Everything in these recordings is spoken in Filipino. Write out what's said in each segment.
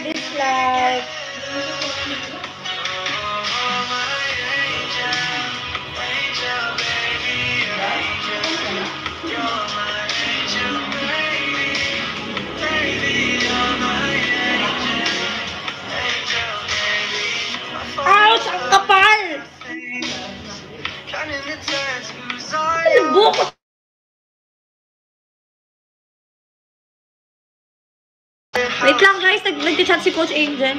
this life. Ouch! Ang kapal! Buko! Wait lang guys, nag-chat si Coach Angel.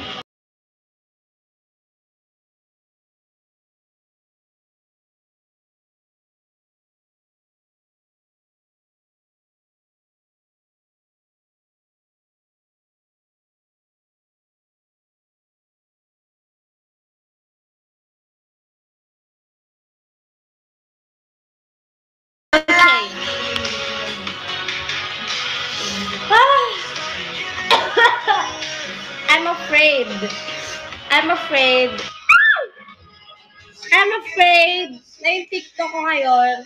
I'm afraid na yung TikTok ko ngayon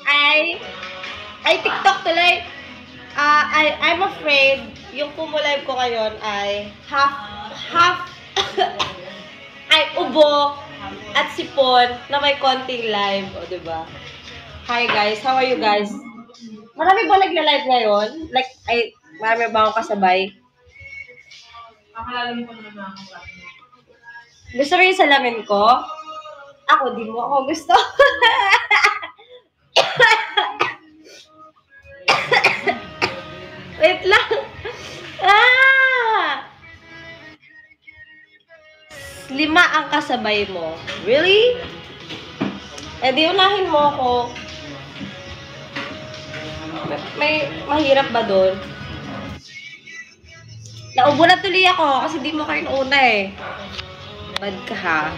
ay TikTok tuloy. I'm afraid yung live ko ngayon ay half ay ubo at sipon na may konting live, o diba? Hi guys, how are you guys? Marami ba nagla-live ngayon? Like, marami ba akong kasabay? Gusto mo yung salamin ko? Ako, di mo ako gusto. Wait lang. 5 ang kasabay mo. Really? Eh, di unahin mo ako. May mahirap ba doon? Naubo na tuloy ako kasi di mo kayo nauna eh. Bad ka ha.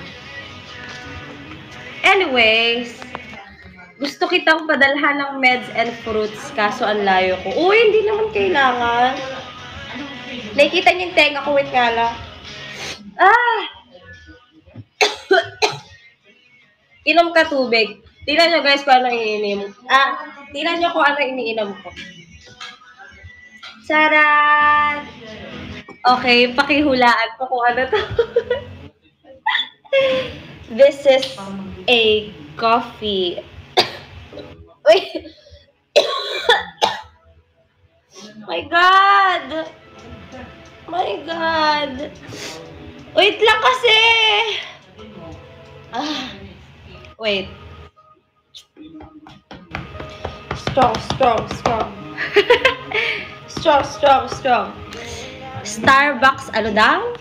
Anyways, gusto kitang padalhan ng meds and fruits kaso ang layo ko. Uy, hindi naman kailangan. Nakikita niyo yung tenga ko, wait nga lang. Inom ka tubig. Tingnan nyo guys kung ano iniinom. Tingnan nyo kung ano iniinom ko. Charan! Okay, pakihulaan ko kung ano to. This is a coffee. Wait. My God! My God! Wait lang kasi! Wait. Strong. Strong. Starbucks, ano daw?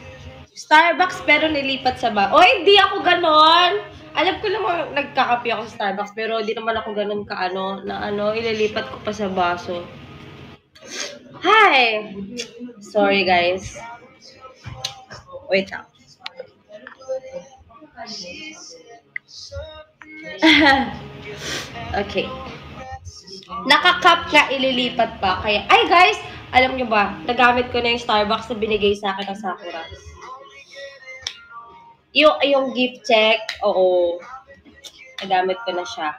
Starbucks pero nilipat sa ba? O, hindi ako ganon. Alam ko naman nagkakape ako sa Starbucks pero hindi naman ako ganon ililipat ko pa sa baso. Hi! Sorry guys. Wait lang. Okay. Naka-cup nga ililipat pa. Kaya, ay guys! Alam nyo ba, nagamit ko na yung Starbucks na binigay sa akin ng Sakura. Yung gift check, oo. Nagamit ko na siya.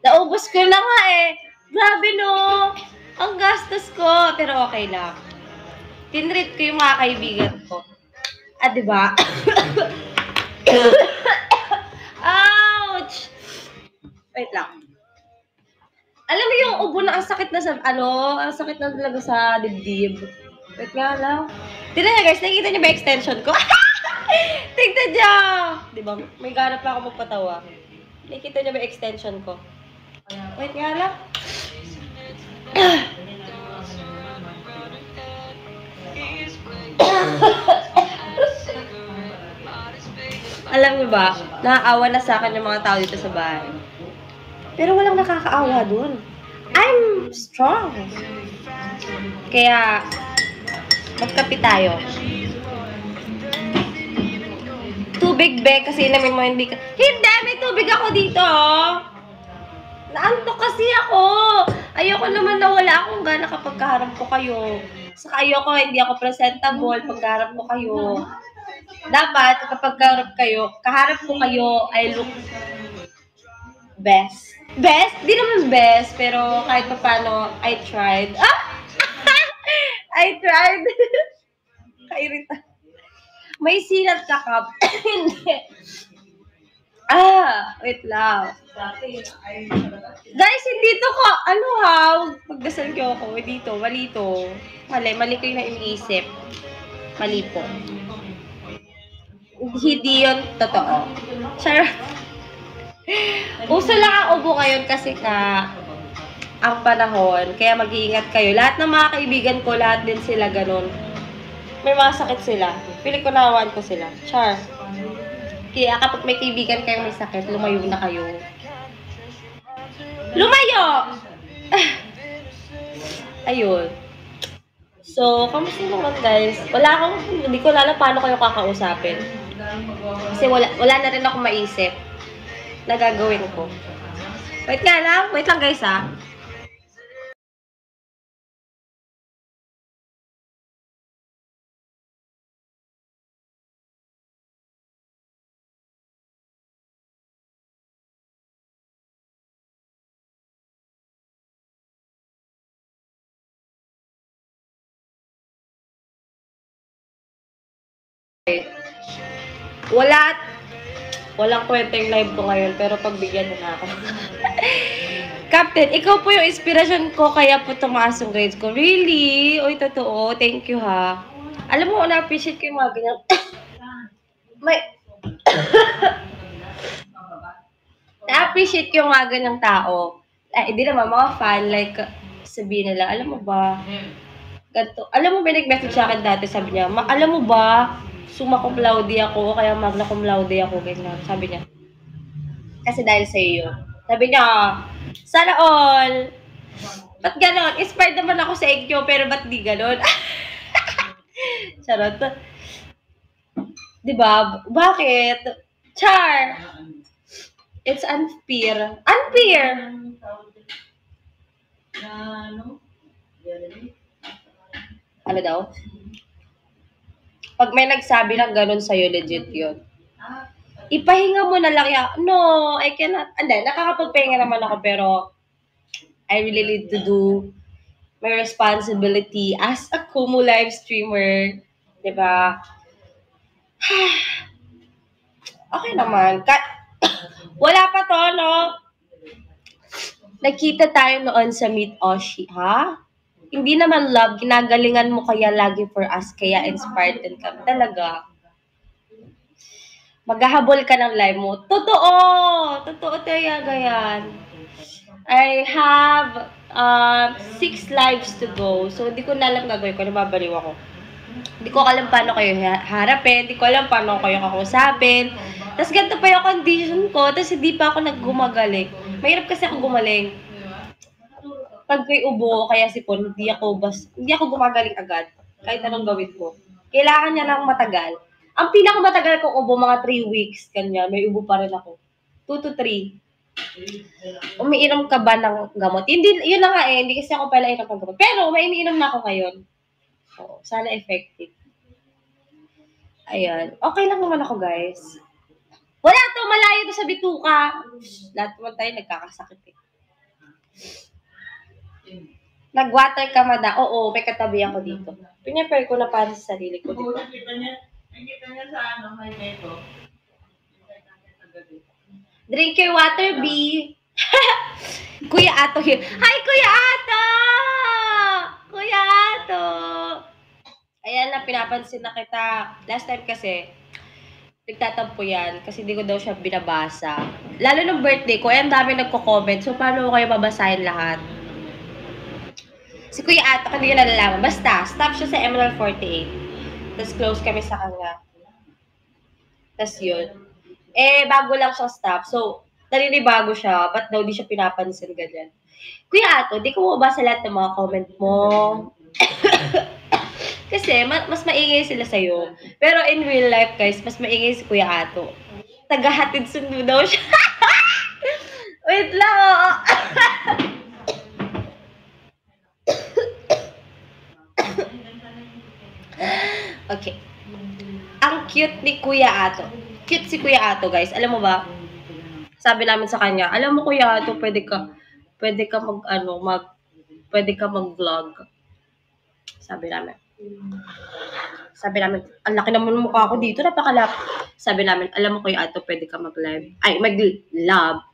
Naubos ko na nga eh. Grabe no. Ang gastos ko. Pero okay lang. Tinreat ko yung mga kaibigan ko. Diba? Ouch! Wait lang. Alam mo yung ubo na ang sakit na sa, ang sakit na talaga sa dibdib. Wait nga lang. Tignan niya guys, nakikita niyo ba extension ko? Tignan niyo! Diba? May ganap pa ako magpatawa. Nakikita niyo ba extension ko? Wait nga lang. Alam niyo ba, naaawa na sa akin yung mga tao dito sa bahay. Pero walang nakakaawa dun. I'm strong. Kaya, magkape tayo. Tubig, be, kasi inamin mo hindi ka... Hindi! May tubig ako dito, oh! Naantok kasi ako! Ayoko naman na wala akong gana kapag kaharap ko kayo. Saka ayoko, hindi ako presentable pag kaharap ko kayo. Dapat, kapag kaharap ko kayo, I look best. Best? Di naman best, pero kahit pa paano, I tried. I tried. Nakakairita. May sinat ka, Kap. Hindi. Wait lang. Guys, hindi to ko, ano ha, magdasal ko ako. Dito, mali to. Mali ko yung iniisip. Mali po. Hindi yun totoo. Charot. Uso lang ang ubo ngayon kasi ang panahon, kaya mag-iingat kayo. Lahat ng mga kaibigan ko, lahat din sila ganun. May mga sakit sila. Pili ko nawaan ko sila. Char. Kaya kapag may kaibigan kayong may sakit, lumayo na kayo. Lumayo! Ayun. So, kamusta naman guys? Hindi ko alam paano kayo kakausapin. Kasi wala na rin ako maisip na gagawin ko. Wait lang guys ha. Walang kwenta yung live ko ngayon, pero pagbigyan mo na ako. Captain, ikaw po yung inspiration ko, kaya po tumaas yung grades ko. Really? Uy, totoo. Thank you, ha. Alam mo, na-appreciate ko yung mga ganyan. Na-appreciate ko yung mga ganyang tao. Hindi naman, mga fan, like, sabihin nila, alam mo ba, ganito. Alam mo, may nag-message sa akin dati, sabi niya, alam mo ba, summa cum laude ako, o kaya magna cum laude ako, ganyan. Sabi niya. Kasi dahil sa iyo. Sabi niya, sana all. Ba't ganon? Inspired naman ako sa inyo, pero ba't di ganon? Charot. Diba? Bakit? Char! It's unfair. Unfair! Ano daw? Pag may nagsabi ng ganon sa'yo, legit yun. Ipahinga mo na lang yan. No, I cannot. Hindi, nakakapagpahinga naman ako, pero I really need to do my responsibility as a Kumu live streamer. Diba? Okay naman. Wala pa to, no? Nagkita tayo noon sa Meet Oshi, ha? Hindi naman love, ginagalingan mo kaya lagi for us, kaya inspired din kami. Talaga. Maghahabol ka ng live mo. Totoo! Totoo talaga yan. I have 6 lives to go. So, hindi ko na alam gagawin ko. Nababaliw ako. Hindi ko alam paano kayo harapin. Hindi ko alam paano kayo kakausapin. Tapos ganito pa yung condition ko. Tapos hindi pa ako naggumagaling. Mahirap kasi ako gumaling. Pag may ubo, kaya sipon, hindi ako gumagaling agad. Kahit anong gawin ko. Kailangan niya lang matagal. Ang pinakamatagal kong ubo, mga 3 weeks. Kanya, may ubo pa rin ako. 2 to 3. Umiinom ka ba ng gamot? Hindi, yun na nga eh. Hindi kasi ako pala inom ng gamot. Pero, may iniinom na ako ngayon. Oo, sana effective. Ayan. Okay lang naman ako, guys. Wala to, malayo to sa bituka. Lahat naman tayo nagkakasakit eh. Nag-water ka mada. Oo, may katabi ako dito. Pinapare ko na para sa sarili ko. Diba? Nakita niya sa highway ko. Drink your water, B. Kuya Ato here. Hi, Kuya Ato! Kuya Ato! Ayan na, pinapansin na kita. Last time kasi, nagtatampo yan kasi hindi ko daw siya binabasa. Lalo ng birthday ko, ang dami nagko-comment. So, paano ko kayo babasahin lahat? Si Kuya Ato, hindi ko nalalaman. Basta, stop siya sa Emerald 48. Tapos close kami sa kanya. Tapos yun. Bago lang siya stop. So, naninibago siya. Ba't daw di siya pinapansin ganyan? Kuya Ato, di ko mabasa lahat ng mga comment mo. Kasi, mas maingay sila sa'yo. Pero in real life, guys, mas maingay si Kuya Ato. Tagahatid sundo daw siya. Wait lang, oo. Okay. Ang cute ni Kuya Ato. Cute si Kuya Ato, guys. Alam mo ba? Sabi namin sa kanya, alam mo Kuya Ato, pwede ka mag-vlog. Sabi namin. Sabi namin, ang laki naman ng mukha ko dito, napakalap. Sabi namin, alam mo Kuya Ato, pwede ka mag-live. Ay, mag-lab.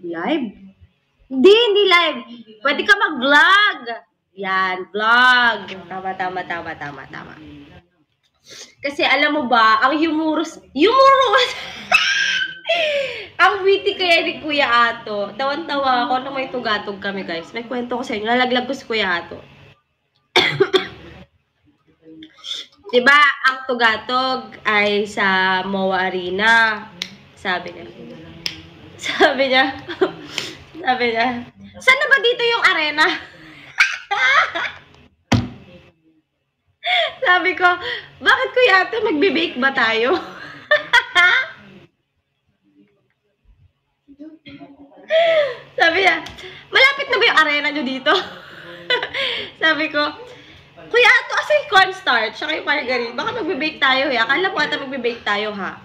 Live? Hindi live. Pwede ka mag-vlog. Yan, vlog. Tama. Kasi alam mo ba, ang humorous, ang witty kaya ni Kuya Ato. Tawan-tawa ako nung may tugatog kami, guys. May kwento ko sa inyo. Nalaglag ko si Kuya Ato. Diba, ang tugatog ay sa MOA Arena. Sabi niya, saan na ba dito yung arena? Sabi ko, bakit Kuya Ato, magbe-bake ba tayo? Sabi niya, malapit na ba yung arena nyo dito? Sabi ko, Kuya Ato, kasi cornstarch, saka yung margarine, baka magbe-bake tayo eh. Akala ko ata magbe-bake tayo ha.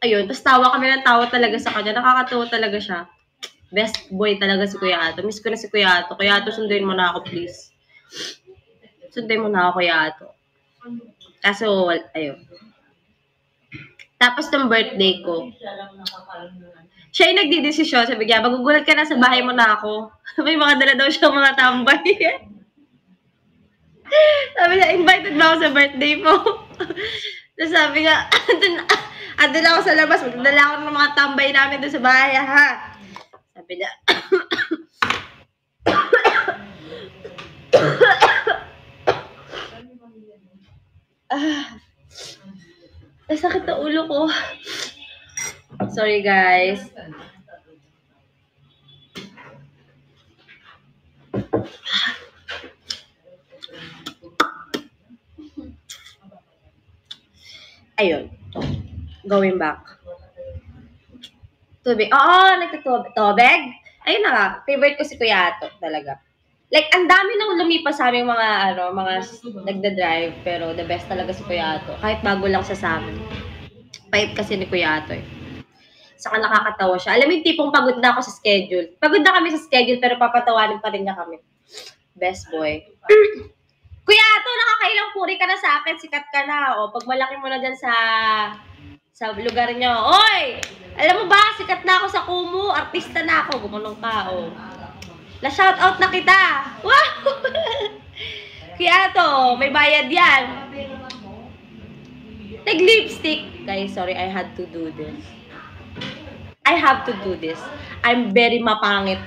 Ayun, tapos tawa kami ng tawa talaga sa kanya. Nakakatawa talaga siya. Best boy talaga si Kuya Ato. Miss ko na si Kuya Ato. Kuya Ato, sunduin mo na ako, please. Sunduin mo na ako, Kuya Ato. Kaso, ayun. Tapos ng birthday ko, siya yung nagdidesisyon. Sabi niya, magugulat ka na sa bahay mo na ako. May mga dala daw siya mga tambay. Sabi niya, invited ba ako sa birthday mo? Tapos sabi niya, andun ako sa labas, magdala ako ng mga tambay namin doon sa bahay, ha? Sabi niya, sakit na ulo ko. Sorry, guys. Ayun. Going back. Tubig. Oo, nagtutubig. Ayun na nga. Favorite ko si Kuya Ato talaga. Like, ang dami nang lumipas sa aming mga nagda-drive. Pero the best talaga si Kuya Ato. Kahit bago lang siya sa amin. Pait kasi ni Kuya Ato eh. Saka nakakatawa siya. Alam mo yung tipong pagod na ako sa schedule. Pagod na kami sa schedule pero papatawanin pa rin niya kami. Best boy. Kuya Ato, nakakailang puri ka na sa akin. Sikat ka na. O, pag malaki mo na dyan sa lugar niyo. Oy! Alam mo ba, sikat na ako sa Kumu. Artista na ako. Gumanong ka, o. Na-shoutout na kita. Wow! Kuya Ato, may bayad yan. Nag-lipstick. Guys, sorry, I had to do this. I'm very mapangit.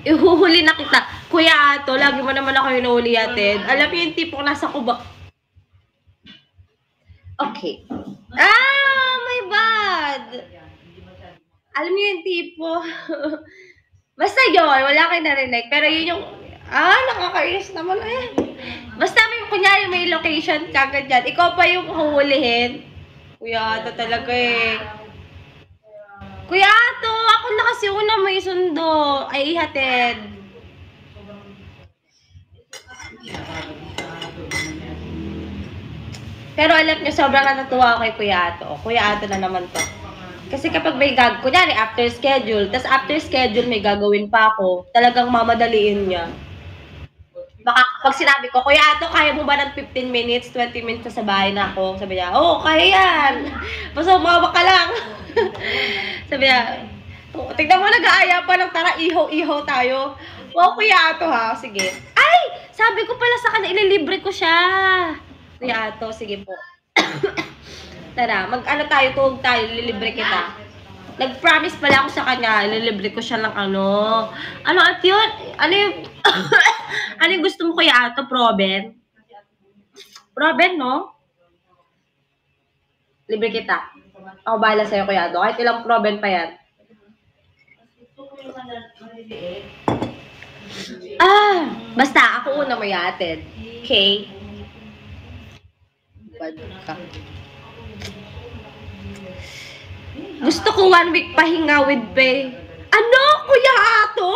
Ihuhuli na kita. Kuya Ato, lagi mo naman ako inuuli atin. Alam mo yung tipong nasa kuba. Okay. My bad. Alam mo yung tipo. Basta yun, wala kayo narinig. Pero yun yung, nakakainis naman eh. Basta may, kunyari may location kagad dyan. Ikaw pa yung huhulihin. Kuya Ato talaga eh. Kuya Ato, ako na kasi una may sundo. Ay, ihatid. Pero alam niyo, sobrang natuwa ako kay Kuya Ato. Kuya Ato na naman to. Kasi kapag may kunyari after schedule, tas after schedule may gagawin pa ako, talagang mamadaliin niya. Baka pag sinabi ko, Kuya Ato, kaya mo ba ng 15 minutes, 20 minutes na sa bahay na ako? Sabi niya, kaya yan. Basta umawa ka lang. Sabi niya, tignan mo, nag-aaya pa ng tara, ihaw-ihaw tayo. Kuya Ato ha, sige. Ay, sabi ko pala sa kanya, ililibre ko siya. Kuya Ato, sige po. Tara, tayo, tuwag tayo, ililibre kita. Nag-promise pala ako sa kanya, ililibre ko siya ng at yun? Ano yung, ano yung gusto mo Kuya Ato, Proben? Proben, no? Libre kita. Ako bahala sa'yo, Kuya Ato. Kahit ilang Proben pa yan. Basta, ako una mo yatid. Okay? Bad ka. Gusto ko 1 week pahinga with pay. Ano, Kuya Ato?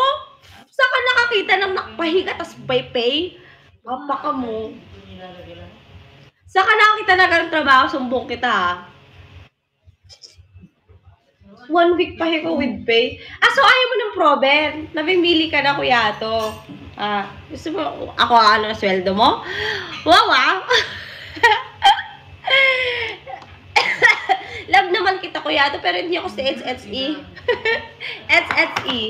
Saan ka nakakita ng nakpahinga tas pay? Mapaka mo. Saan ka nakakita na ganun trabaho? Sumbong kita, ha? 1 week pa ko with pay. So ayaw mo ng proven. Namimili ka na, Kuya Ato. Gusto mo, ako ano na sweldo mo? Wow. Love naman kita, Kuya Ato, pero hindi ako si HSE. HSE.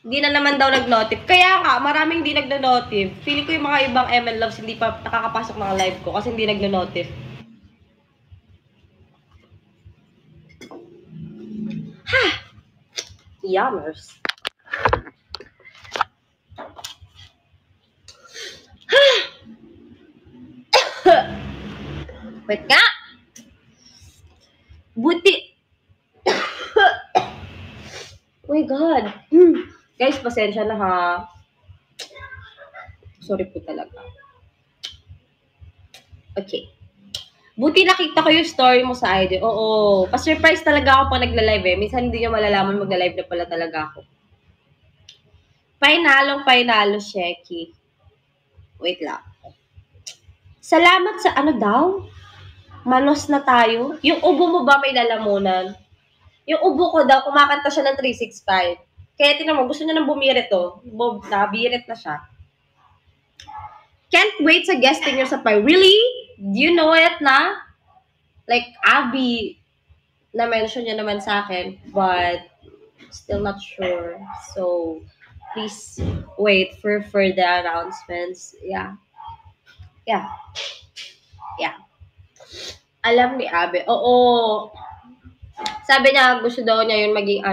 Hindi na naman daw nag-notif. Kaya nga, maraming hindi nag-notif. Feeling ko yung mga ibang ML Loves hindi pa nakakapasok ng live ko kasi hindi nag-notif. Yummers. Wait nga! Buti! Oh my God! Guys, pasensya na ha. Sorry po talaga. Okay. Buti nakita ko yung story mo sa ID. Oo. Pa-surprise talaga ako pag nagla-live eh. Minsan hindi nyo malalaman magla-live na pala talaga ako. Finalo, Sheki. Wait lang. Salamat sa ano daw? Manos na tayo. Yung ubo mo ba may lalamunan? Yung ubo ko daw, kumakanta siya ng 365. Kaya tingnan mo, gusto niya nang bumirit to. Nabirit na siya. Can't wait sa guesting nyo sa Pi. Really? Do you know it na? Like, Abby, na-mention niya naman sa akin, but still not sure. So, please wait for further announcements. Yeah. Alam ni Abby. Oo. Sabi niya, gusto daw niya yun maging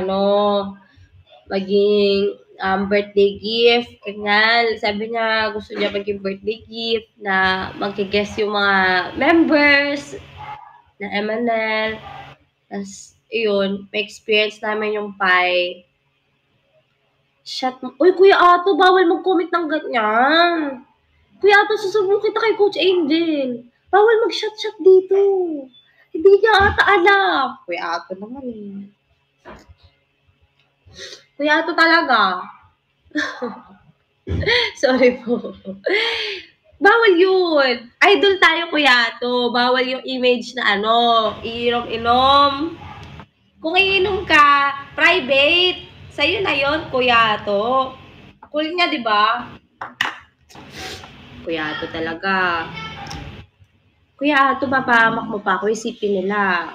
birthday gift. Kanya, sabi niya, gusto niya maging birthday gift na mag-guess yung mga members na MNL. Tapos, yun, may experience namin yung Pi. Uy, Kuya Ato, bawal mag-comment ng ganyan. Kuya Ato, susubukan kita kay Coach Angel. Bawal mag-shot dito. Hindi niya ata alam. Kuya Ato naman eh. Kuya Ato talaga. Sorry po. Bawal yun. Idol tayo, Kuya Ato. Bawal yung image na iinom-inom. Kung iinom ka, private. Sa'yo na yun, Kuya Ato. Cool niya, di ba? Kuya Ato talaga. Kuya Ato, papamak mo pa ako, isipin nila.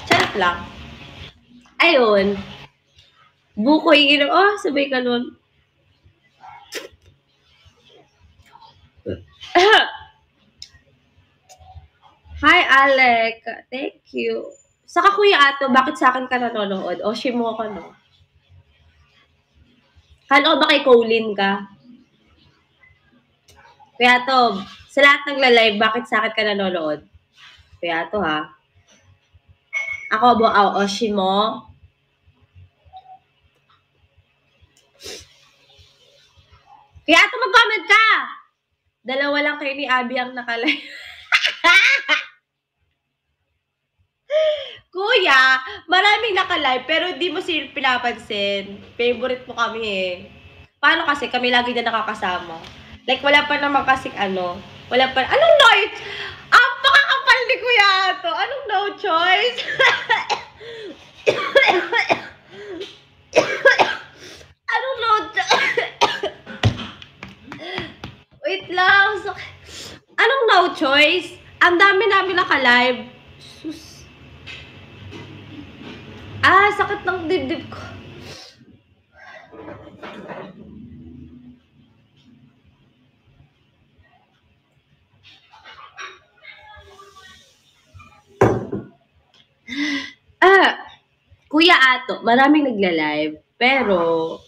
Charot lang. Ayun. Buko iinom. Oh, sabay ka nun. Hi, Alec. Thank you. Saka Kuya Ato, bakit sa akin ka nanonood? O, shimo ka, no? Kala ko ba kay Colin ka? Kuya Ato, sa lahat ng live, bakit sa akin ka nanonood? Kuya Ato, ha? Ako ba, o, shimo? Kuya Ato, mag-comment ka! Dalawa lang kayo ni Abby ang nakalive. Kuya, maraming nakalive, pero di mo sila pinapansin. Favorite mo kami eh. Paano kasi? Kami lagi na nakakasama. Like, wala pa naman kasi wala pa, anong Lloyd? Pakakapal ni Kuya Ato. Anong no choice? Anong no choice? Wait lang. Anong no choice? Ang dami namin nakalive. Sus. Sakit ng dibdib ko. Kuya Ato, maraming nagla-live. Pero,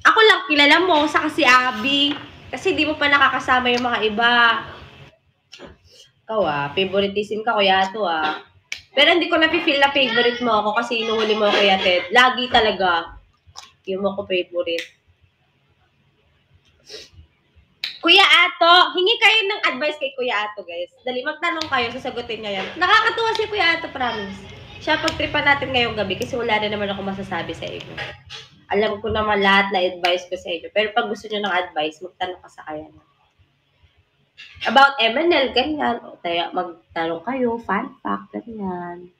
ako lang kilala mo, saka si Abby. Kasi di mo pa nakakasama yung mga iba. Ikaw favoritism ka, Kuya Ato Pero hindi ko napifeel na favorite mo ako kasi inuhuli mo ako, Kuya Ted. Lagi talaga. Yung mo ko favorite. Kuya Ato, hingi kayo ng advice kay Kuya Ato, guys. Dali, magtanong kayo, sasagutin niya yan. Nakakatuwa si Kuya Ato, promise. Siya, pagtripan natin ngayong gabi kasi wala na naman ako masasabi sa inyo. Alam ko naman lahat na advice ko sa inyo. Pero pag gusto niyo ng advice, magtanong ka sa kanya. About MNL, ganyan. O kaya magtanong kayo, fun fact, ganyan.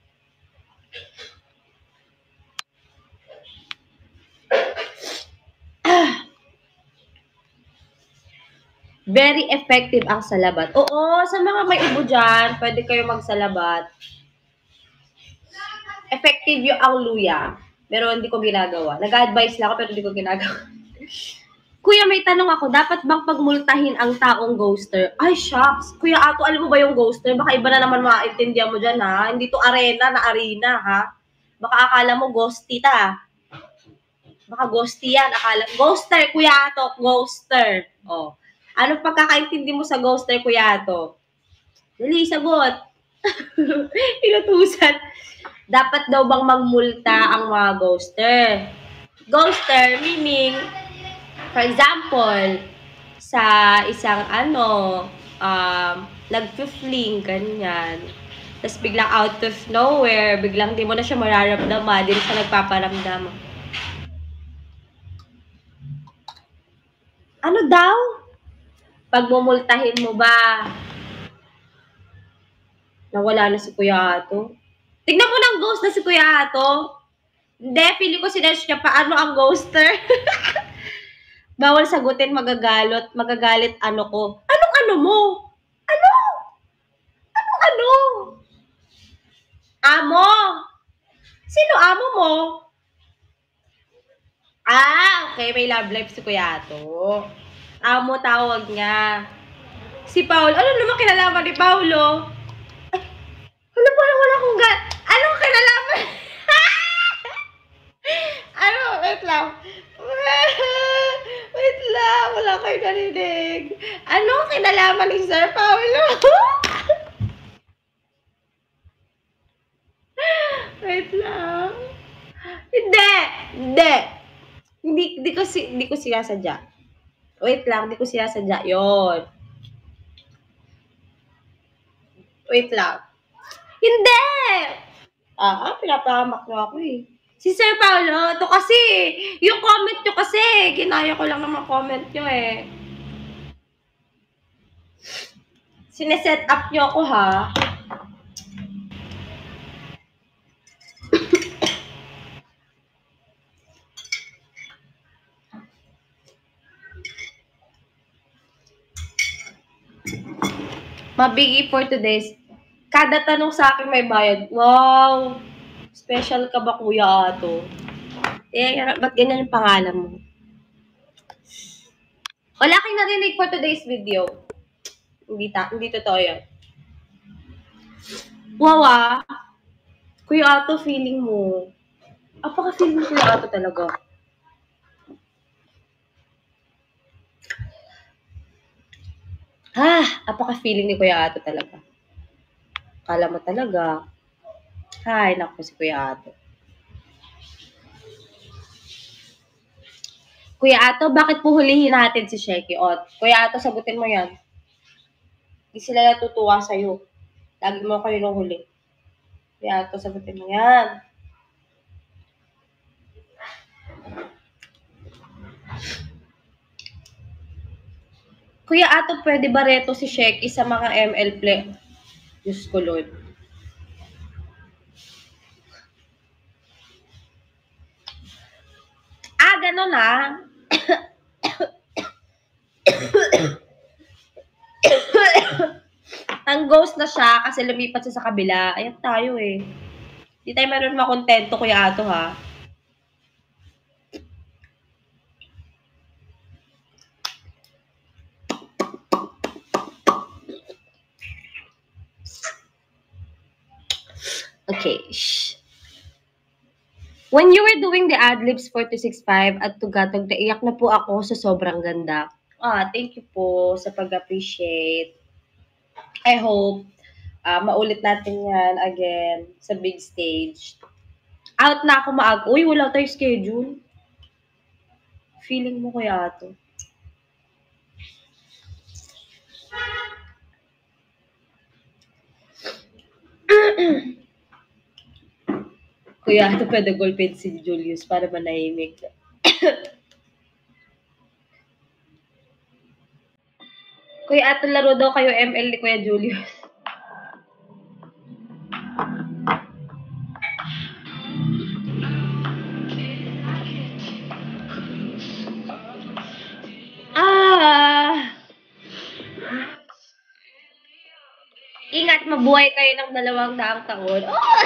Very effective ang salabat. Oo, sa mga may ubo dyan, pwede kayo magsalabat. Effective yung ang luya. Pero hindi ko ginagawa. Nag-advise lang ako pero hindi ko ginagawa. Kuya, may tanong ako. Dapat bang pagmultahin ang taong ghoster? Ay, shucks. Kuya Ato, alam mo ba yung ghoster? Baka iba na naman maintindihan mo dyan, ha? Hindi to arena na arena, ha? Baka akala mo ghosty ta. Baka ghosty yan. Akala, ghoster, Kuya Ato. Ghoster. Oh. Anong pagkakaintindi mo sa ghoster, Kuya Ato? Dali, sagot. Inutusan. Dapat daw bang magmulta ang mga ghoster? Ghoster, meaning, for example, sa isang nag-fling, ganyan. Tapos biglang out of nowhere, biglang di mo na siya mararamdaman, di na siya nagpaparamdam. Ano daw? Pagmumultahin mo ba? Nawala na si Kuya Ato. Tignan mo ng ghost na si Kuya Ato. Hindi, feeling ko sinesh niya paano ang ghoster. Bawal sagutin, magagalit ano ko. Anong ano mo? Ano? Anong ano? Amo? Sino amo mo? Okay, may love life si Kuya Ato. Amo tawag niya. Si Paul, ano naman kinalaman ni Paulo? Ano pa na wala kong anong kinalaman? Wait lang. Wait lang, wala kayo narinig. Anong kinalaman ni Sir Paulo? Wait lang. Hindi. Hindi ko sinasadya. Wait lang, hindi ko sinasadya. Yon. Wait lang. Hindi! Pinapahamak nyo ako eh. Si Sir Paulo, to kasi, yung comment nyo kasi, ginaya ko lang naman comment nyo eh. Sineset up nyo ako ha. Mabigay for today's. Kada tanong sa akin may bayad. Wow! Special ka ba, Kuya Ato? Ba't ganyan yung pangalan mo? Wala kang narinig for today's video. Hindi totoo yun. Wow, Kuya Ato, feeling mo. Apaka-feeling mo Kuya Ato talaga. Apaka-feeling ni Kuya Ato talaga. Kala mo talaga. Ay, naku si Kuya Ato. Kuya Ato, bakit puhulihin natin si Sheki Ot? Kuya Ato, sagutin mo yan. Hindi sila natutuwa sa'yo. Lagi mo kayo nung huli. Kuya Ato, sagutin mo yan. Kuya Ato, pwede ba reto si Sheki sa mga ML play? Diyos ko, Lord. Ganon Ang ghost na siya kasi lumipat siya sa kabila. Ayan tayo eh. Di tayo meron makontento, Kuya Ato ha. Okay. Shh. When you were doing the ad-libs 4-6-5 at Tugatog, naiyak na po ako sa sobrang ganda. Thank you po sa pag-appreciate. I hope maulit natin yan again sa big stage. Out na ako Uy, wala tayo schedule. Feeling mo kaya to? Kuya, ito pwede gulpin si Julius para manahimik. Kuya Ato, laro daw kayo ML ni Kuya Julius. Ingat, mabuhay kayo ng 200 taon. Oh!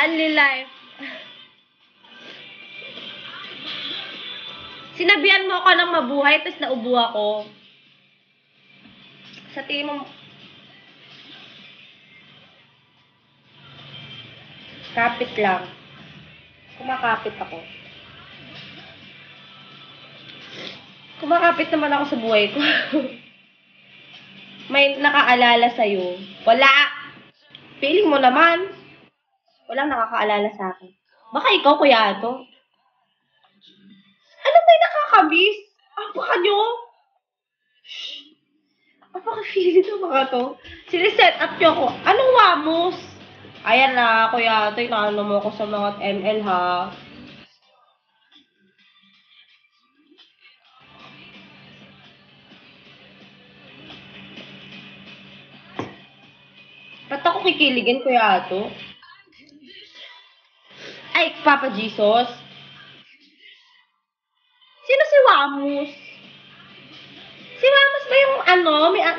Only life. Sinabihan mo ako ng mabuhay, tapos naubo ako. Sa tingin mo, kapit lang. Kumakapit ako. Kumakapit naman ako sa buhay ko. May nakaalala sa'yo. Wala. Feeling mo naman. Walang nakakaalala sa akin. Baka ikaw, Kuya Ato. Ano may nakakamiss? Apaka nyo? Apaka-feeling ng mga to. Siniset up nyo ako. Anong wamos? Ayan na, Kuya Ato. Inaano mo ako sa mga ML, ha? Ba't ako kikiligin, Kuya Ato? Ay, Papa Jesus. Sino si Wamos? Si Wamos ba yung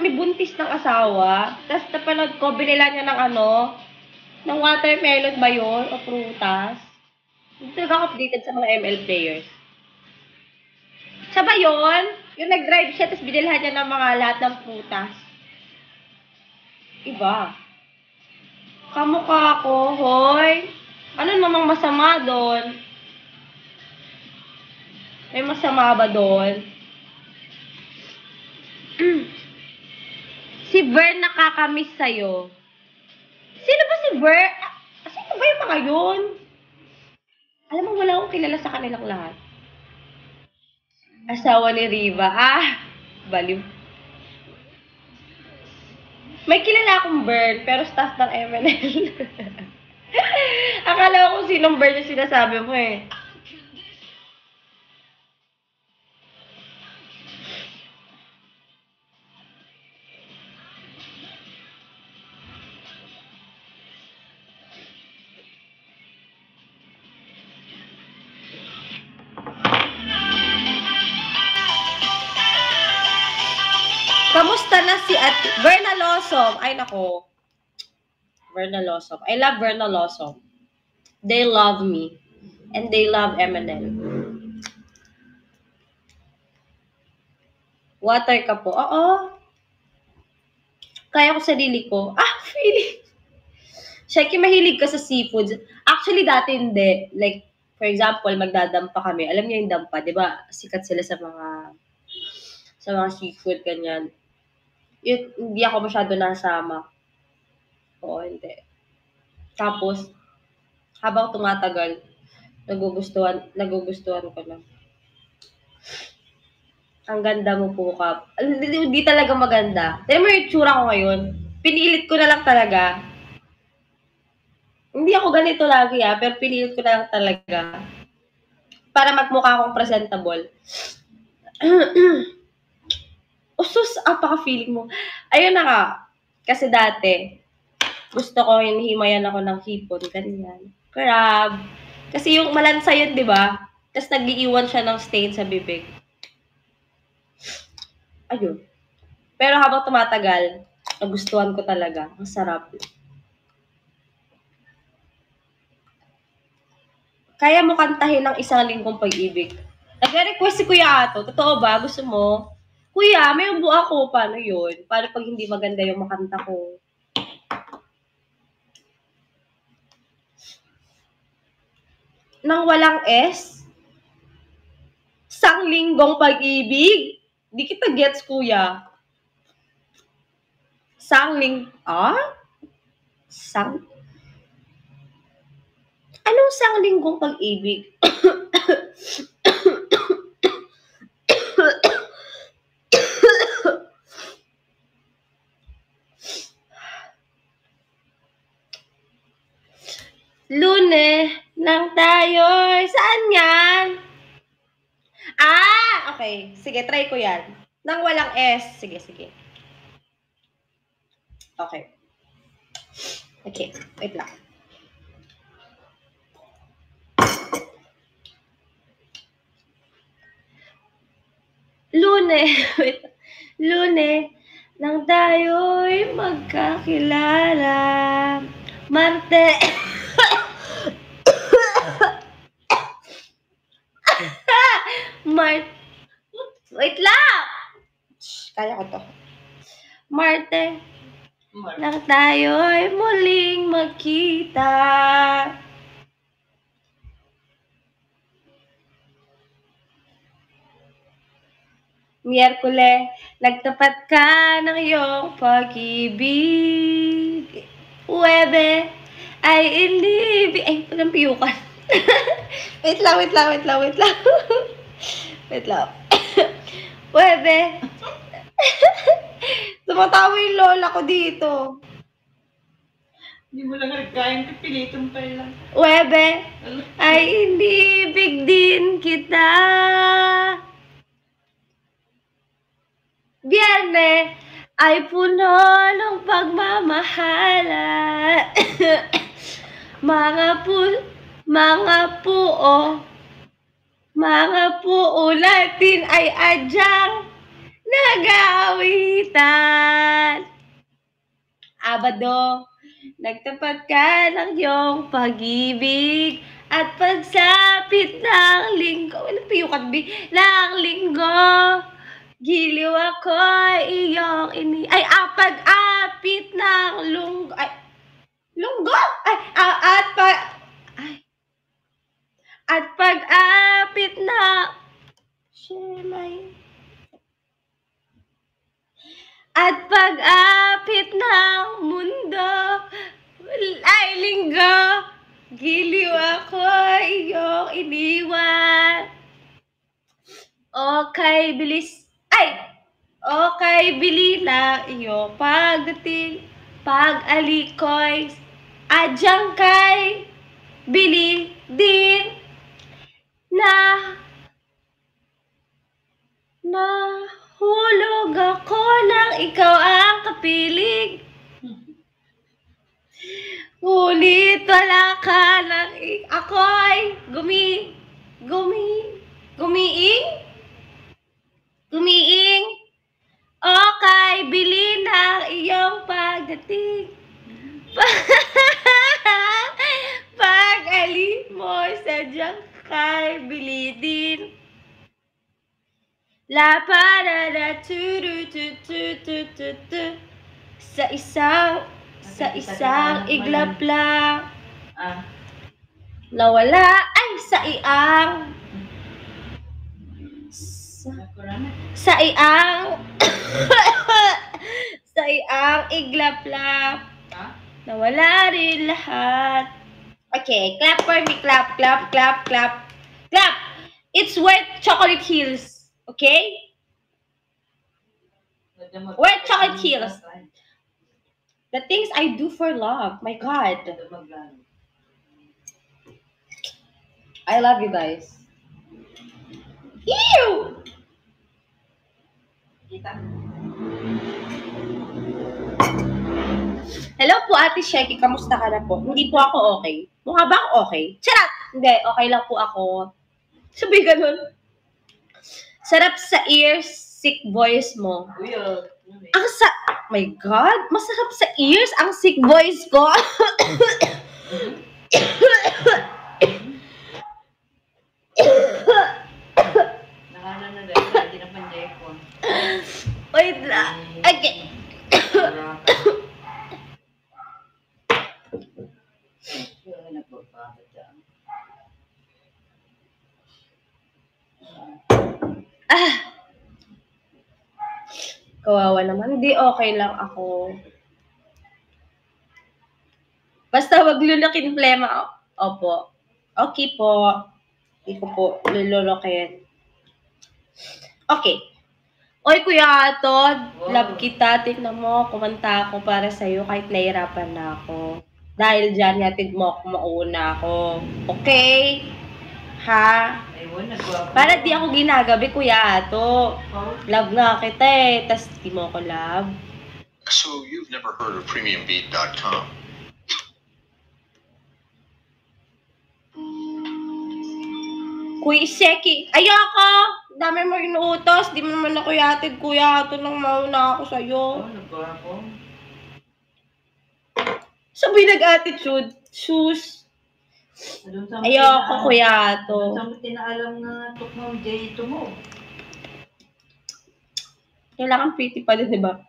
may buntis ng asawa? Tapos napanood ko, binila niya ng ng watermelon ba yun? O prutas? Hindi talaga ako updated sa mga ML players. Siya ba yun? Yung nag-drive siya, tapos binilhan niya ng mga lahat ng prutas. Iba. Kamukha ko, hoy. Ano namang masama doon? May masama ba doon? Si Ver nakakamiss sa'yo. Sino ba si Ver? Sino ba yung mga yun? Alam mo, wala akong kilala sa kanilang lahat. Asawa ni Riva. Baliw. May kilala akong Bern, pero staff ng MNL. Akala ko sinong Bern yung sinasabi mo eh. Kamusta na si Verna Losom? Ay, nako. Verna Losom. I love Verna Losom. They love me. And they love MNL. Water ka po. Oo. Kaya ko sarili ko. Feeling. Sheki, mahilig ka sa seafoods. Actually, dati hindi. Like, for example, magdadampa kami. Alam niyo yung dampa, di ba? Sikat sila sa mga seafood, ganyan. Hindi ako masyado nasama. Oo, hindi. Tapos, habang tumatagal, nagugustuhan ko na. Ang ganda mo po, Kap. Hindi talaga maganda. Tignan mo yung tsura ko ngayon. Pinilit ko na lang talaga. Hindi ako ganito lagi, pero pinilit ko na lang talaga. Para magmukha akong presentable. Usus, apaka-feeling mo. Ayun na ka. Kasi dati, gusto ko hinihimayan ako ng hipon, ganyan. Crab. Kasi yung malansa yun, di ba? Tapos nag-iiwan siya ng stain sa bibig. Ayun. Pero habang tumatagal, nagustuhan ko talaga. Ang sarap. Kaya mo kantahin ng isang linggong pag-ibig. Nag-request si Kuya Ato. Totoo ba? Gusto mo? Kuya, may ubo ako. Paano yun? Paano pag hindi maganda yung makanta ko? Nang walang S? Sang linggong pag-ibig? Di kita gets, Kuya. Anong sang linggong pag-ibig? Lunes lang tayo. Saan yan? Okay. Sige, try ko yan. Nang walang S. Sige. Okay. Okay, wait lang. Lunes nang tayo'y magkakilala. Marte. Wait lang! Kaya ko to. Marte. Nang tayo'y muling magkita. Miyerkules, nagtapat ka ng iyong pag-ibig. Huwebe, ay inibig. Ay, walang piyukan. Wait lang. Wait lang. Huwebe. Tumatawa yung lola ko dito. Hindi mo lang nagkain, pipilitan pa lang. Huwebe, ay inibig din kita. Biyernes ay puno ng pagmamahala. Mga puo natin ay adyang nag-aawitan. Abado, nagtapat ka ng iyong pag-ibig at pagsapit ng linggo. Walang piyukat, ng linggo. Giliw ako iyong pag-apit ng lunggo. Lunggo? At pag-apit na at pag-apit ng mundo ay linggo. Giliw ako iyong iniwan. Okay, bili na iyo pagdating, pag-alikoy, adyang kay bili din na hulog ako nang ikaw ang kapiling. Ngunit wala ka nang ako'y gumiing. Okay, bili ng iyong pagdating. Pag-ali mo sadyang kay bili din. Sa isang iglap lang. Nawala ay sa iyang iglap lang. Nawala rin lahat. Okay, clap for me. Clap. It's worth Chocolate Hills. Okay? Worth Chocolate Hills. The things I do for love. My God. I love you guys. Ew! Hello po, Ate Sheki. Kamusta ka na po? Hindi po ako okay. Mukha ba ako okay? Charot! Hindi, okay lang po ako. Sabi ganun. Sarap sa ears, sick voice mo. My God! Masarap sa ears ang sick voice ko. Wait lang. Okay. Kawawa naman. Hindi, okay lang ako. Basta wag lulakin plema. Opo. Okay po. Hindi ko po lululokin. Okay. Oy, Kuya Atod. Love kita. Tignan mo, kumanta ako para sa'yo kahit nahihirapan na ako. Dahil dyan, hatid mo ako mauna ako. Okay? Ha? Ayun, nagwapo. Para di ako ginagabi, Kuya Ato. Oh, Love nga kita eh. Tas di mo ako love. So you've never heard of premiumbeat.com? Kuya Seki, ayoko! Dami mo inuutos. Di mo naman ako yatid, Kuya Ato, nang mauna ako sa'yo. nagwapo. Sabi nag-attitude. Sus. Ayoko, Kuya Ato. Sa mo tinaalam nga tok mo, J ito mo. Kailangan pretty pa din, di ba?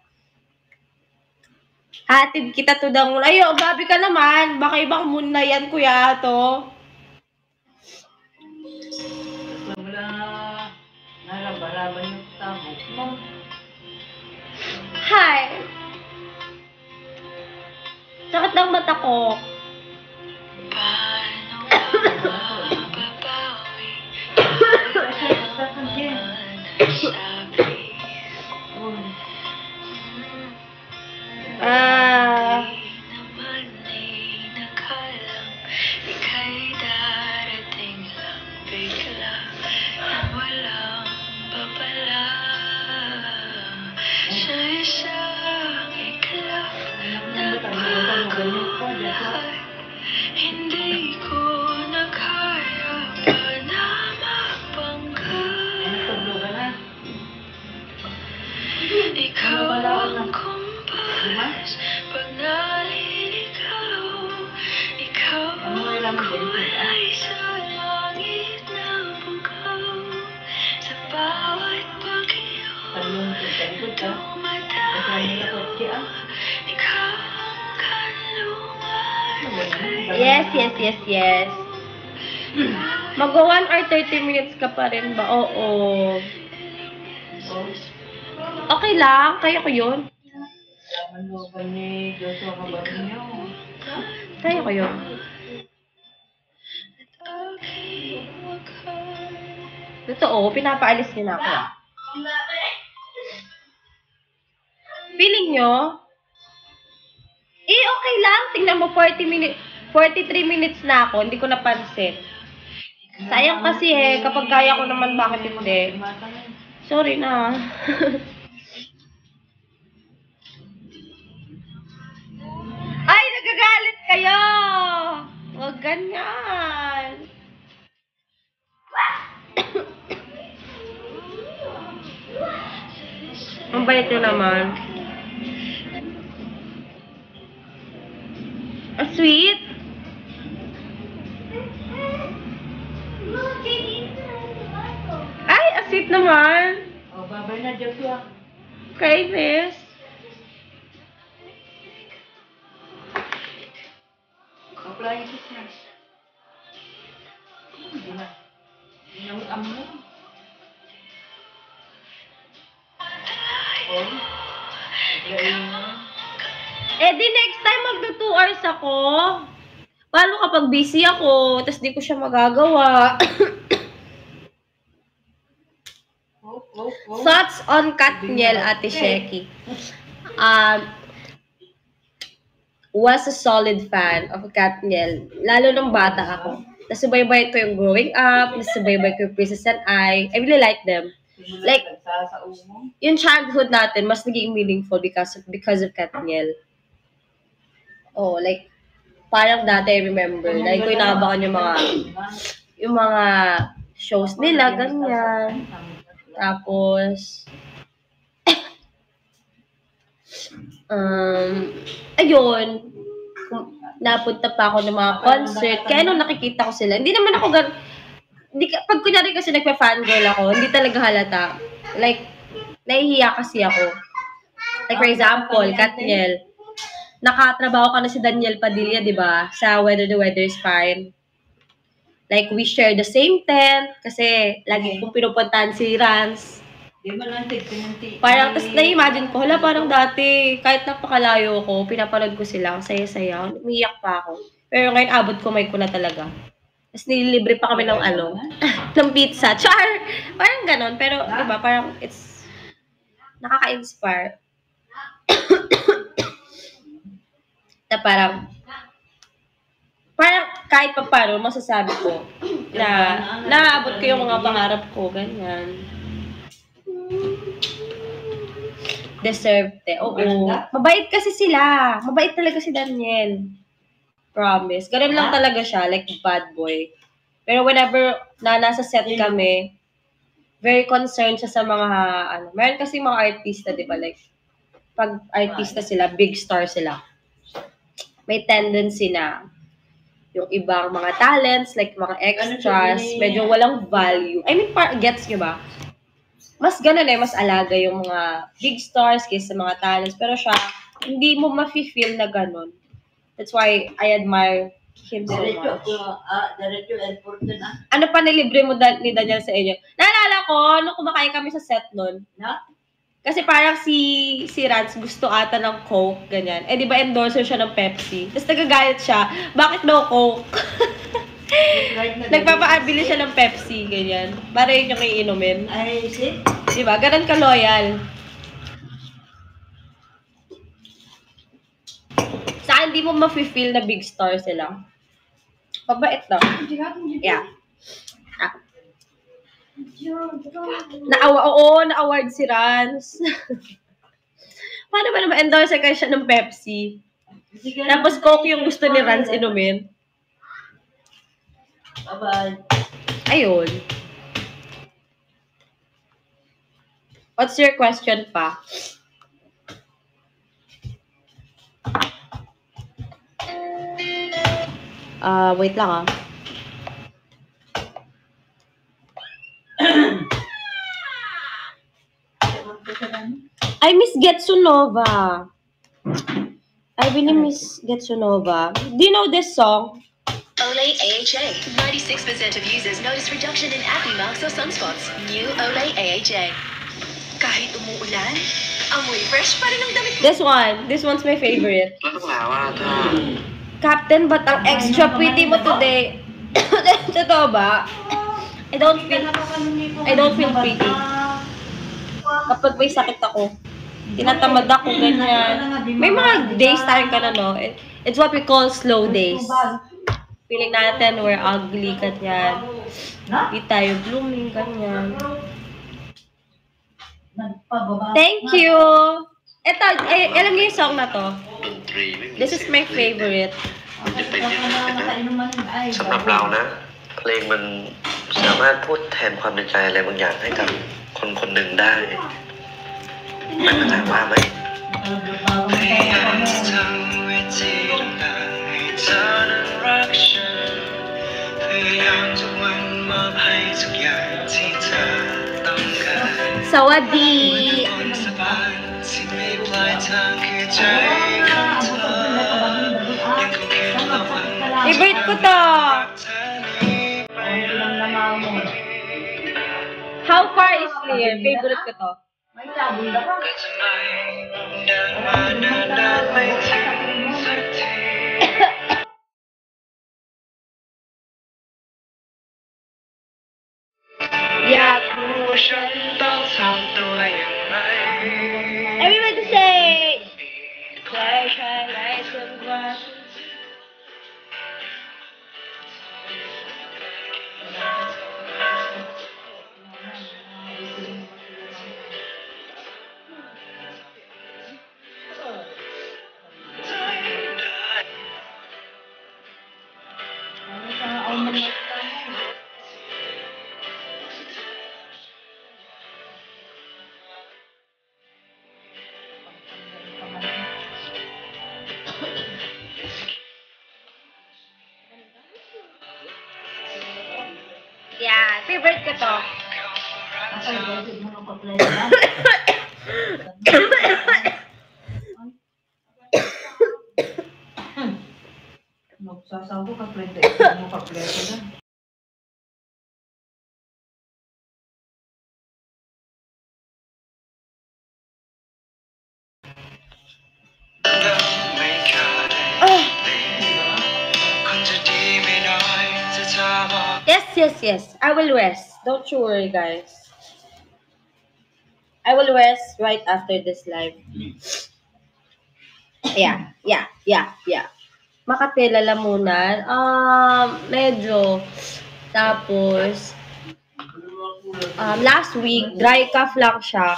Hatid kita to the moon. Ayo, babi ka naman. Baka ibang moon na yan, Kuya Ato. Wala nalaba-laban yung tabok mo. Hi! Sakit ng mata ko. Hindi ko na kaya pa na mapanggal. Ikaw ang kumpas pag naliligaw. Ikaw ang kulay sa langit na bugaw. Sa bawat bagyo dumadayo. Ikaw ang kalungan. Yes. Mag 1 or 30 minutes ka pa rin ba? Oo. Okay lang. Kaya ko yun. Manoban ni Joshua Cabarino. Kaya ko yun. Totoo, pinapaalis niyo na ako. Feeling nyo? Okay lang. Tingnan mo, 43 minutes na ako. Hindi ko napansin. Sayang kasi kapag kaya ko naman, bakit hindi? Sorry na. Ay, nagagalit kayo! Huwag ganyan. Ang bait nyo naman. Sweet? Ay, sweet naman. Oh, babay na Joshua. Okay, miss. Apply kiss na. Hindi na. Hindi na mag-amo. Oh. Apply na. Di next time magdo 2 hours ako. Paano kapag busy ako, tapos di ko siya magagawa? Thoughts on Katniel, Ate Sheki. Was a solid fan of Katniel. Lalo nung bata ako. Nasubaybay ko yung Growing Up, nasubaybay ko yung Princess and I really like them. Like, yung childhood natin, mas naging meaningful because of Katniel. Oh, like, parang dati I remember, like, ko inaabangan yung mga shows nila, ganyan. Tapos, ayun, napunta pa ako ng mga concert. Kaya nung nakikita ko sila, hindi naman ako pag kunyari kasi nagpa-fangirl ako, hindi talaga halata. Like, nahihiya kasi ako. Like, for example, Katniel, nakatrabaho ka na si Daniel Padilla, di ba? Sa Whether the Weather is Fine. Like, we share the same tent, kasi lagi kong pinupuntahan si Rans. Parang, tapos na-imagine ko, hala, parang dati, kahit napakalayo ko, pinapanood ko sila, ang saya-saya, umiyak pa ako. Pero ngayon, abot ko na talaga. Tapos nililibre pa kami ng ng pizza. Char! Parang ganon, pero, di ba, parang, it's, nakaka-inspire. Na parang, kahit pa paano, masasabi ko na naaabot ko yung mga pangarap ko, ganyan. Deserved. Oo. Mabait kasi sila. Mabait talaga si Daniel. Promise. Ganun lang talaga siya, like bad boy. Pero whenever na nasa set kami, very concerned siya sa mga, meron kasi mga artista, di ba? Like, pag artista sila, big star sila. May tendency na yung ibang mga talents, like mga extras, medyo walang value. I mean, gets nyo ba? Mas ganun mas alaga yung mga big stars kaysa mga talents. Pero siya, hindi mo ma-feel na ganun. That's why I admire him so much. Diretso airport na. Ano pa nilibre mo ni Daniel sa inyo? Naalala ko, nung kumakain kami sa set nun, kasi parang si Rance gusto ata ng Coke, ganyan. Eh, di ba endorser siya ng Pepsi? Tapos nagagalit siya, bakit no Coke? Nagpapaabili siya ng Pepsi, ganyan. Para yun yung iinumin. Ay, see? Di ba? Ganun ka-loyal. Saan di mo ma-feel na big star sila? Pabait na. Yeah. Na-award si Rance. Paano ba naman endorser kayo siya ng Pepsi? Tapos Coke yung gusto ni Rance inumin. Bye-bye. Ayun. What's your question pa? Wait lang I miss Getsunova. I really miss Getsunova. Do you know this song? Olay AHA. 96% of users notice reduction in acne marks or sunspots. New Olay AHA. Kahit umuulan, amoy fresh pa rin ang damit mo. This one. This one's my favorite. Captain, but ang extra pretty mo today. Totoo ba? I don't feel pretty. Kapag may sakit ako, tinatamad ako, ganyan. May mga days tayo ka na, no? It's what we call slow days. Feeling natin we're ugly, ganyan. Hindi tayo blooming, ganyan. Thank you! Ito, alam niyo yung song na to? This is my favorite. สำหรับเรานะเพลงมันสามารถพูดแทนความในใจอะไรบางอย่างให้กับคนคนหนึ่งได้มันหมายว่าไหม สวัสดี Favorite ko to. How far is clear? Favorite ko to. May sabi na ba? Yeah. Everybody say. Yeah, favorite ko to. Magsasaw ko ka-plete. Ano ka-plete na? Yes. I will rest. Don't you worry, guys. I will rest right after this live. Yeah. Makati, lalamunan. Medyo. Tapos, last week, dry cough lang siya.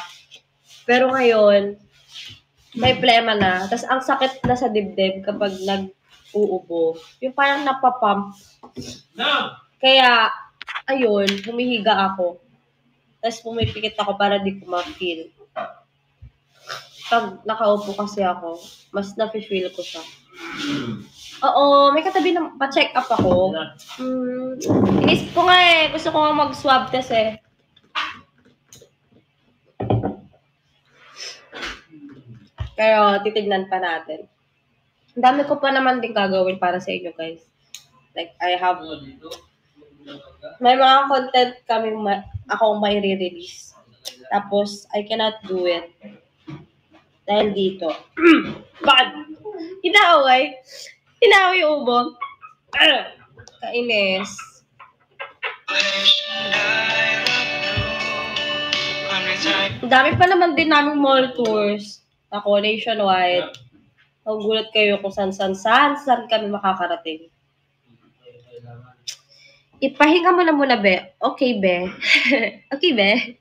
Pero ngayon, may plema na. Tapos, ang sakit na sa dibdib kapag nag-uubo. Yung parang napapump. Kaya, ayun, humihiga ako. Tapos, pumipikit ako para di ko ma-feel. Pag nakaupo kasi ako, mas nafe-feel ko siya. Oo, may katabi na pa-check up ako. Inisip ko nga eh. Gusto ko nga mag-swab test eh. Pero titignan pa natin. Ang dami ko pa naman din gagawin para sa inyo guys. Like, may mga content akong may re-release. Tapos, I cannot do it. Dahil dito. Bakit? Inaaway yung ubo. Kainis. Ang dami pa naman din naming mall tours. Ako, nationwide. Magugulat kayo kung saan kami makakarating. Ipahinga mo na muna, be. Okay, be. Okay, be.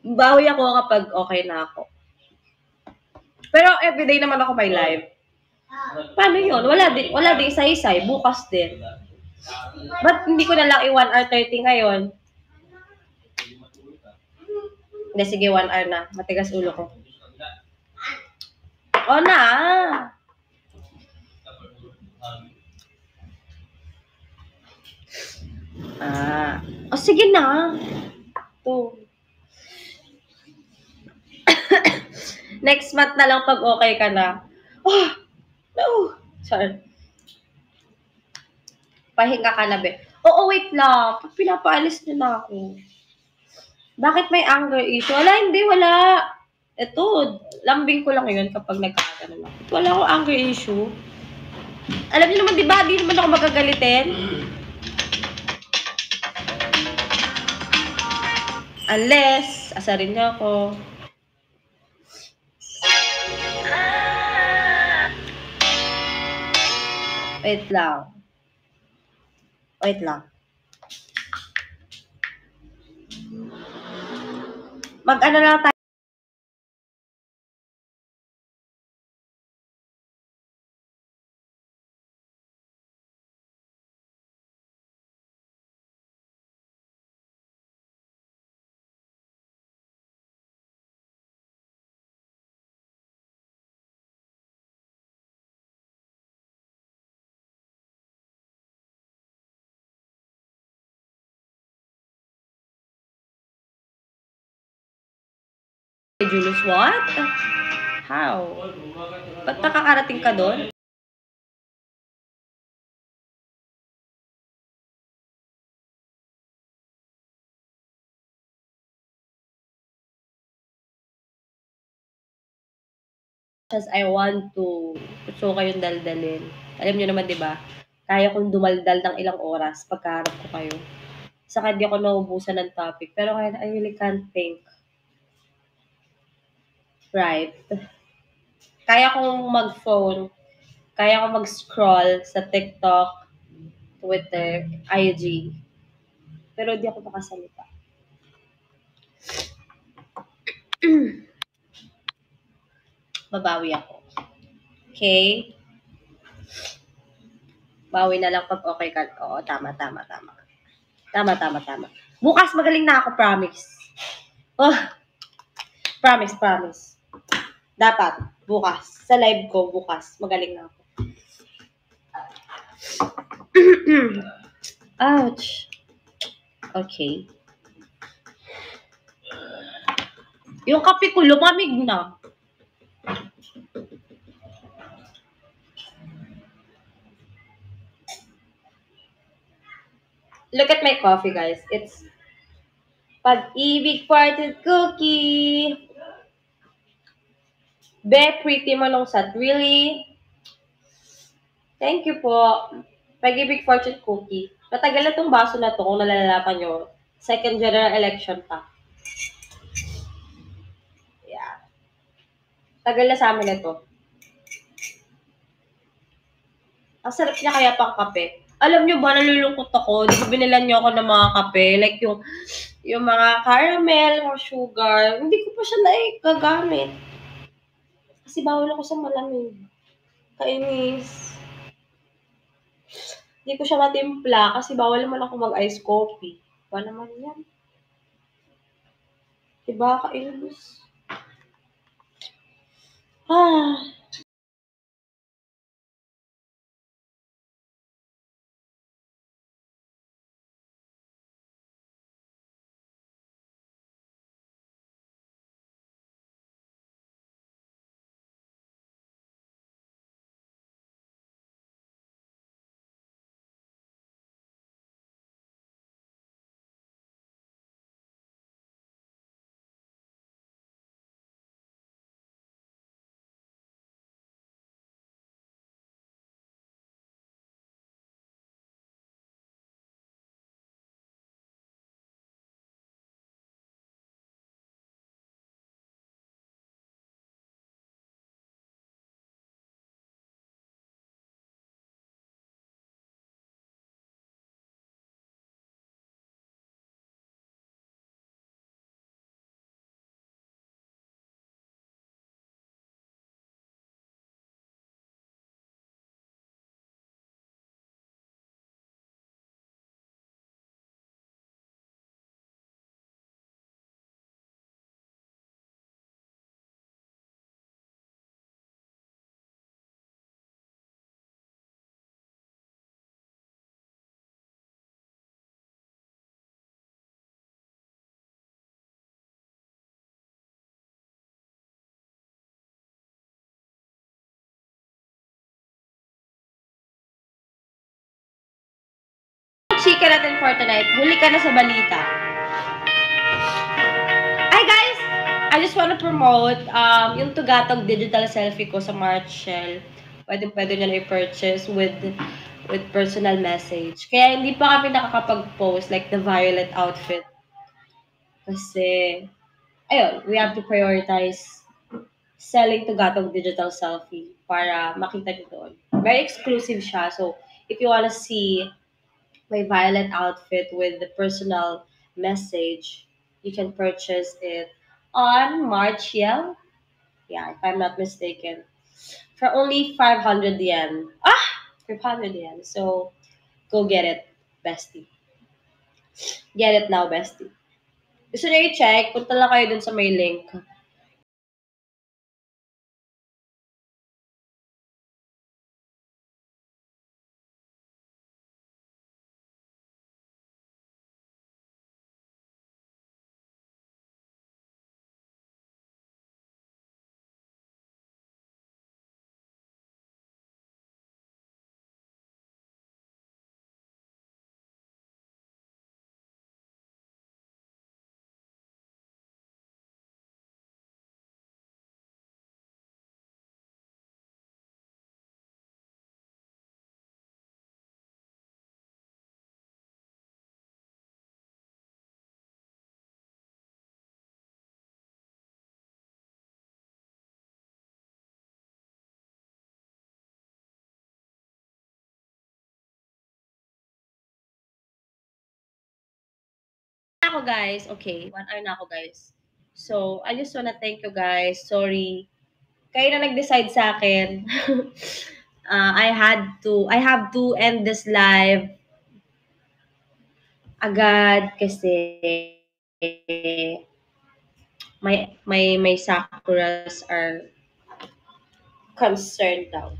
Bawi ako kapag okay na ako. Pero everyday naman ako may live. Paano yun? Wala din isa-isay. Bukas din. Ba't hindi ko na lang 1 hour 30 ngayon? Hindi, sige, 1 hour na. Matigas ulo ko. O na! O sige na. To. Next month na lang pag okay ka na. Oh! No! Sorry. Pahinga ka na, be. Oo, wait lang. Pag pinapaalis na ako. Bakit may anger issue? Wala. Ito, lambing ko lang yun kapag nagkakaganon ako. Wala akong anger issue. Alam niyo naman, di ba? Di naman ako magagalitin. Unless, asarin niyo ako. Wait lang. Mag-ano lang tayo. Julius, what? How? Ba't nakakarating ka doon? As I want to gusto kayong daldalin. Alam niyo naman, di ba? Kaya kong dumaldal ng ilang oras pagkaharap ko kayo. Saka di ako naubusan ng topic. Pero ngayon, I really can't think. Right. Kaya kong mag-phone. Kaya kong mag-scroll sa TikTok, Twitter, IG. Pero di ako makasalita. Babawi ako. Okay? Bawi na lang pag okay ka. Oo, tama. Tama. Bukas magaling na ako, promise. Oh, promise. Dapat, bukas. Sa live ko, bukas. Magaling na ako. Ouch. Okay. Yung kape ko, lumamig na. Look at my coffee, guys. It's Pag-ibig Parted Cookie. Be, pretty malungsat. Really? Thank you po. Pag-ibig Fortune Cookie. Matagal na tong baso na to kung nalalapan nyo. Second general election pa. Yeah. Tagal na sa amin ito. Ang sarap niya kaya pang kape. Alam niyo ba, nalulungkot ako. Di ba binilan niyo ako ng mga kape? Like yung mga caramel or sugar. Hindi ko pa siya gagamit. Kasi bawal ako sa malamig. Kainis. Hindi ko siya matimpla kasi bawal naman ako mag-ice coffee. Ba naman yan? Diba? Kainis. Ah. Chika natin for tonight. Huli ka na sa balita. Hi guys! I just wanna promote yung Tugatog digital selfie ko sa Marshall. Pwede nyo na i-purchase with personal message. Kaya hindi pa kami nakakapag-post like the violet outfit. Kasi, ayun, we have to prioritize selling Tugatog digital selfie para makita nyo doon. Very exclusive siya. So, if you wanna see my violet outfit with the personal message, you can purchase it on Marchiel. Yeah, if I'm not mistaken. For only 500 yen. 500 yen. So, go get it, bestie. Get it now, bestie. Gusto nyo i-check? Punta lang kayo dun sa may link. Ako guys, okay, 1 hour na ako guys. So, I just wanna thank you guys. Sorry. Kayo na nag-decide sa akin. I have to end this live agad kasi my sakuras are concerned daw.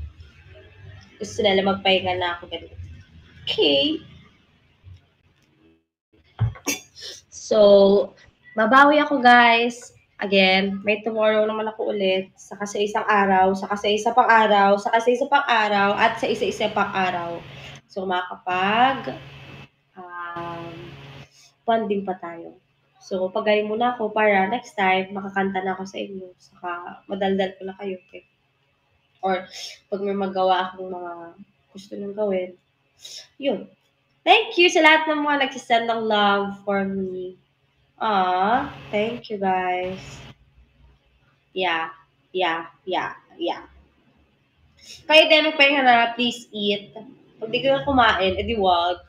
Gusto nila magpahinga na ako ganito. Okay. So, babawi ako guys. Again, may tomorrow naman ako ulit. Saka sa isang araw, saka sa isa pang araw, saka sa isa pang araw, at sa isa-isa pang araw. So, makakapag bonding pa tayo. So, pagaling muna ako para next time, makakanta na ako sa inyo. Saka, madaldal ko na kayo. Okay? Or, pag may magawa akong mga gusto nyo gawin, yun. Thank you sa lahat ng mga nagsisend ng love for me. Thank you guys. Yeah. Kayo din, magpahinga na, please eat. Pag di ka na kumain, edi wag.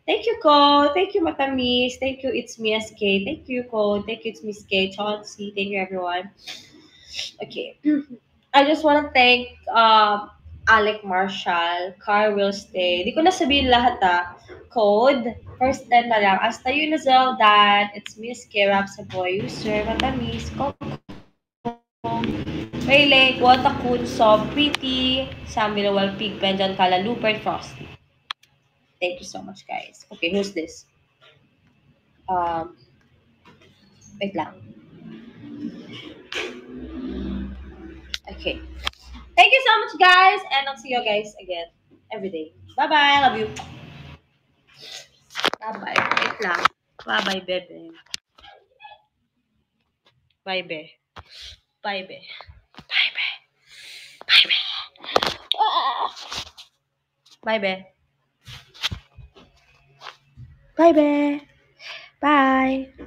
Thank you, Ko. Thank you, Matamis. Thank you, it's me, SK. Thank you, Ko. Thank you, it's Miss K. Chauncey. Thank you, everyone. Okay. I just want to thank Alec Marshall, Car Will Stay. Di ko na sabihin lahat Code. First 10 na lang. Hasta yun as well that it's Miss K. Rap sa boy. User, Matamis, Coco, Raylake, Watakun, Sob, Pretty, Samuel Well, Pig, Benjan, Kala, Lupert, Frosty. Thank you so much, guys. Okay, who's this? Wait lang. Okay. Thank you so much, guys, and I'll see you guys again every day. Bye-bye. Love you. Bye-bye. Wait lang. Bye-bye, bebe. Bye, be. Bye, be. Bye, be. Bye, be. Ah! Bye, be. Bye, be. Bye.